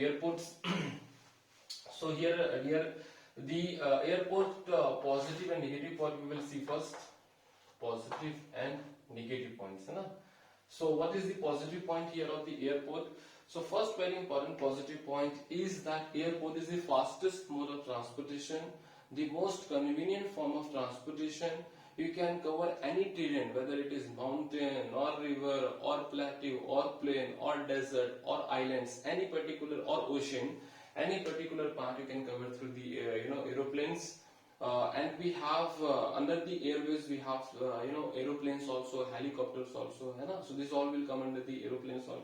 airports. So here the airport positive and negative point we will see first. Positive and negative points, है ना? So what is the positive point here of the airport? So first very important positive point is that airport is the fastest mode of transportation, the most convenient form of transportation. You can cover any terrain, whether it is mountain or river or plateau or plain or desert or islands, any particular or ocean, any particular part you can cover through the aeroplanes. And we have under the airways we have aeroplanes also, helicopters also, है ना? So this all will come under the aeroplanes or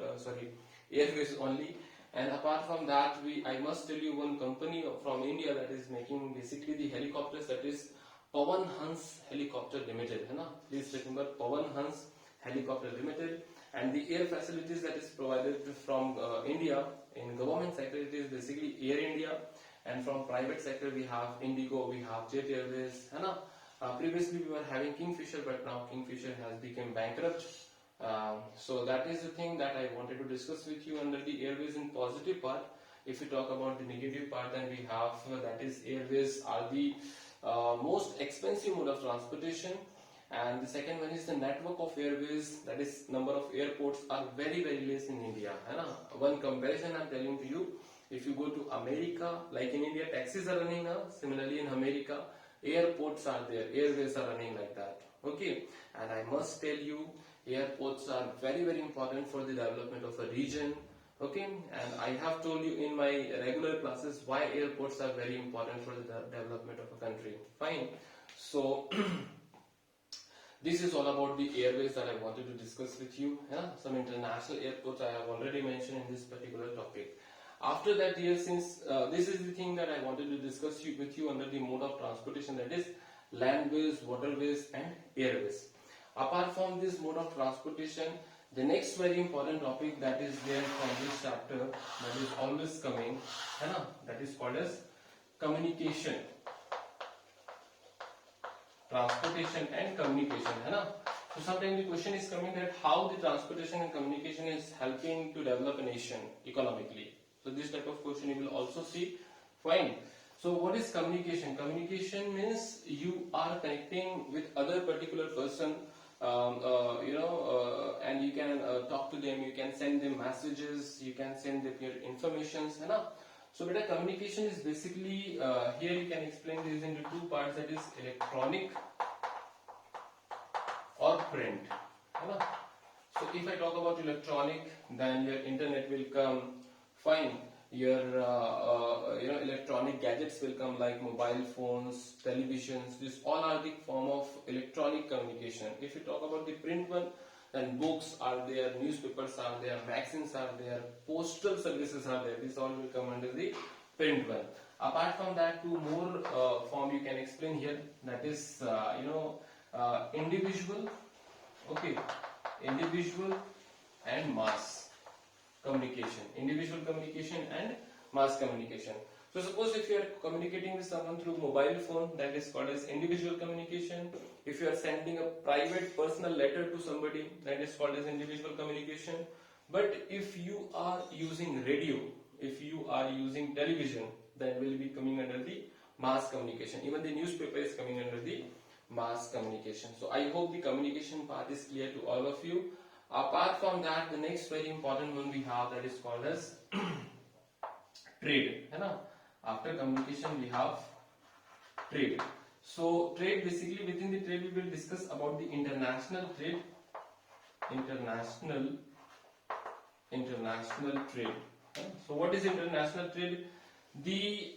airways only. And apart from that, I must tell you one company from India that is making basically the helicopters, that is Pawan Hans Helicopter Limited, है ना? Please remember Pawan Hans Helicopter Limited. And the air facilities that is provided from India in government sector, it is basically Air India. And from private sector we have Indigo, we have Jet Airways, है ना? Previously we were having Kingfisher, but now Kingfisher has become bankrupt. So that is the thing that I wanted to discuss with you under the airways in positive part. If we talk about the negative part, then we have that is airways are the most expensive mode of transportation. And the second one is the network of airways, that is number of airports are very less in India, है ना? One comparison I'm telling to you. If you go to America, like in India, taxis are running now. Similarly, in America, airports are there, airways are running like that. Okay, and I must tell you, airports are very important for the development of a region. Okay, and I have told you in my regular classes why airports are very important for the development of a country. Fine. So this is all about the airways that I wanted to discuss with you. Yeah? Some international airports I have already mentioned in this particular topic. After that, dear, since this is the thing that I wanted to discuss with you under the mode of transportation, that is landways, waterways and airways. Apart from this mode of transportation, the next very important topic that is there from this chapter, that is always coming, that is called as communication. Transportation and communication, So sometimes the question is coming that how the transportation and communication is helping to develop a nation economically. So this type of question you will also see. Fine. So what is communication? Communication means you are connecting with other particular person, and you can talk to them, you can send them messages, you can send them your informations, So beta, communication is basically, here you can explain this into two parts, that is electronic or print. So if I talk about electronic, then your internet will come, fine. Your electronic gadgets will come like mobile phones, televisions. These all are the form of electronic communication. If you talk about the print one, then books are there, newspapers are there, magazines are there, postal services are there. These all will come under the print one. Apart from that, two more form you can explain here. That is individual, individual and mass communication. Individual communication and mass communication. So suppose if you are communicating with someone through mobile phone, that is called as individual communication. If you are sending a private personal letter to somebody, that is called as individual communication. But if you are using radio, if you are using television, then will be coming under the mass communication. Even the newspaper is coming under the mass communication. So I hope the communication part is clear to all of you. Apart from that, the next very important one we have, that is called as trade. After communication we have trade. So trade, basically within the trade we will discuss about the international trade. International trade. So what is international trade? The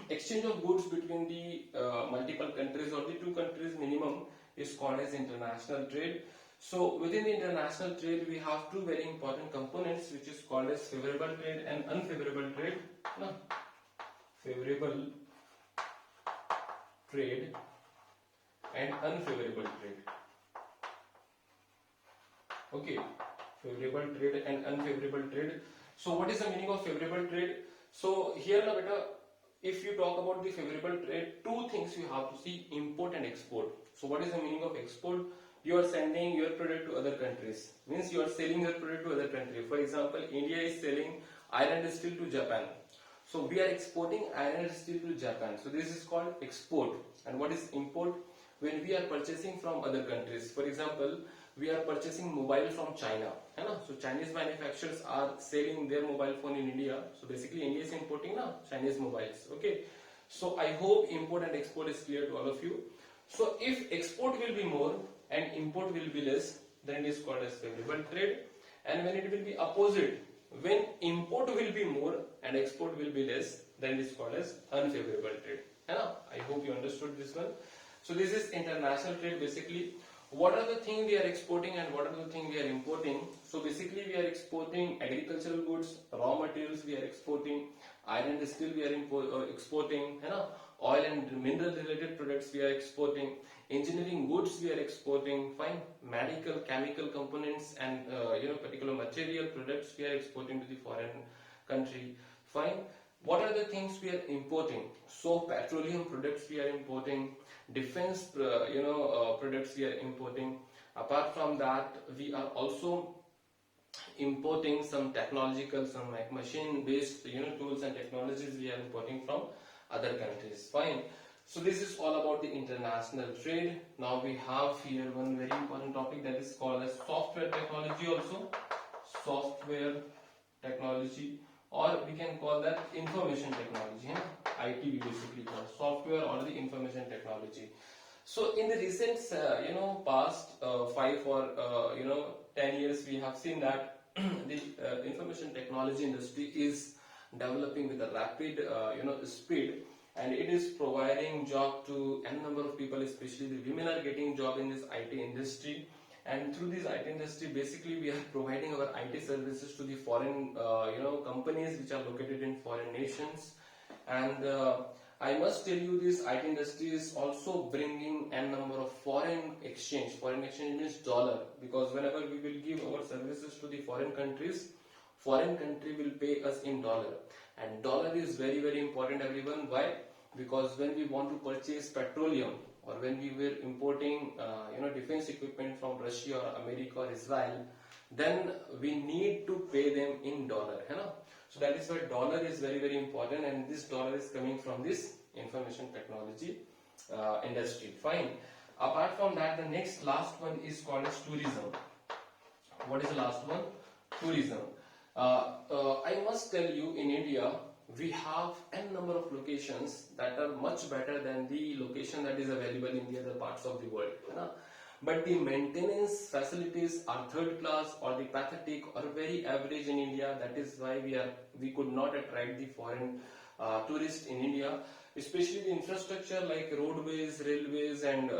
exchange of goods between the multiple countries or the two countries minimum is called as international trade. So within the international trade we have two very important components, which is called as favorable trade and unfavorable trade. Favorable trade and unfavorable trade. Okay, favorable trade and unfavorable trade. So what is the meaning of favorable trade? So here now beta, if you talk about the favorable trade, two things you have to see: import and export. So what is the meaning of export? You are sending your product to other countries, means you are selling your product to other country. For example, India is selling iron and steel to Japan. So we are exporting iron and steel to Japan. So this is called export. And what is import? When we are purchasing from other countries. For example, we are purchasing mobile from China. है ना? So Chinese manufacturers are selling their mobile phone in India. So basically India is importing na Chinese mobiles. Okay. So I hope import and export is clear to all of you. So if export will be more and import will be less, then it is called as favorable trade. And when it will be opposite, when import will be more and export will be less, then it is called as unfavorable trade. I hope you understood this one. So this is international trade. Basically, what are the things we are exporting and what are the things we are importing? So basically, we are exporting agricultural goods, raw materials we are exporting, iron and steel we are exporting, oil and mineral related products we are exporting, engineering goods we are exporting, fine, medical, chemical components and particular material products we are exporting to the foreign country, fine. What are the things we are importing? So petroleum products we are importing, defense products we are importing. Apart from that, we are also importing some technological, some machine based tools and technologies we are importing from other countries, fine. So this is all about the international trade. Now we have here one very important topic that is called as software technology also. Software technology, or we can call that information technology. IT we basically call software or the information technology. So in the recent past 5 or 10 years, we have seen that the information technology industry is developing with a rapid speed, and it is providing job to n number of people, especially the women are getting job in this IT industry. And through this IT industry, basically we are providing our IT services to the foreign companies which are located in foreign nations. And I must tell you, this IT industry is also bringing n number of foreign exchange. Foreign exchange means dollar, because whenever we will give our services to the foreign countries, foreign country will pay us in dollar. And dollar is very, very important, everyone. Why? Because when we want to purchase petroleum, or when we were importing defense equipment from Russia or America or Israel, then we need to pay them in dollar. So that is why dollar is very, very important, and this dollar is coming from this information technology industry, fine. Apart from that, the next last one is called as tourism. What is the last one? Tourism. I must tell you, in India we have n number of locations that are much better than the location that is available in the other parts of the world. But the maintenance facilities are third class or the pathetic or very average in India. That is why we could not attract the foreign tourists in India. Especially the infrastructure like roadways, railways and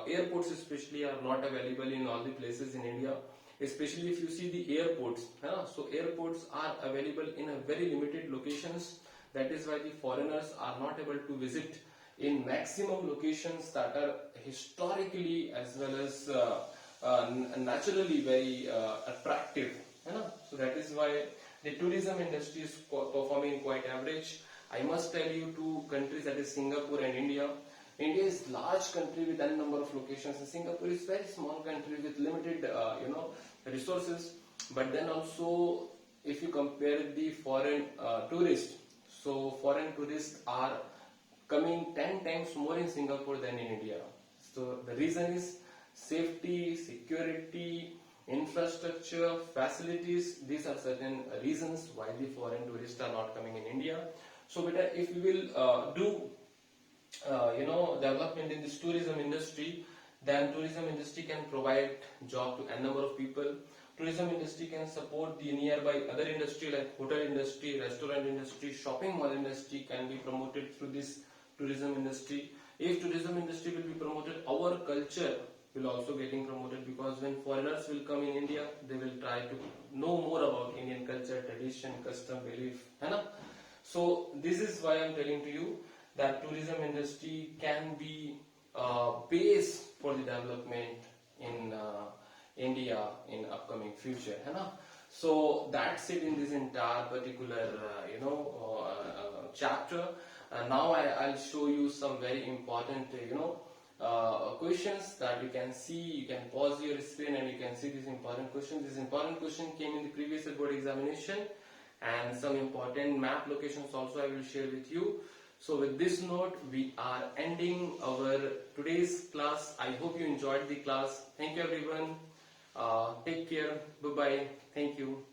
airports especially are not available in all the places in India. Especially if you see the airports, so airports are available in a very limited locations. That is why the foreigners are not able to visit in maximum locations that are historically as well as naturally very attractive. So that is why the tourism industry is performing quite average. I must tell you, two countries, that is Singapore and India. India is large country with n number of locations, and Singapore is very small country with limited resources. But then also, if you compare the foreign tourists, so foreign tourists are coming 10 times more in Singapore than in India. So the reason is safety, security, infrastructure, facilities. These are certain reasons why the foreign tourists are not coming in India. So if we will do development in this tourism industry, then tourism industry can provide job to n number of people. Tourism industry can support the nearby other industry like hotel industry, restaurant industry, shopping mall industry can be promoted through this tourism industry. If tourism industry will be promoted, our culture will also getting promoted, because when foreigners will come in India, they will try to know more about Indian culture, tradition, custom, belief. So this is why I am telling to you that tourism industry can be base for the development in India in upcoming future. So that's it in this entire particular chapter. Now I'll show you some very important questions that you can see. You can pause your screen and you can see these important questions. This important question came in the previous board examination, and some important map locations also I will share with you. So with this note, we are ending our today's class. I hope you enjoyed the class. Thank you everyone. Take care. Bye bye. Thank you.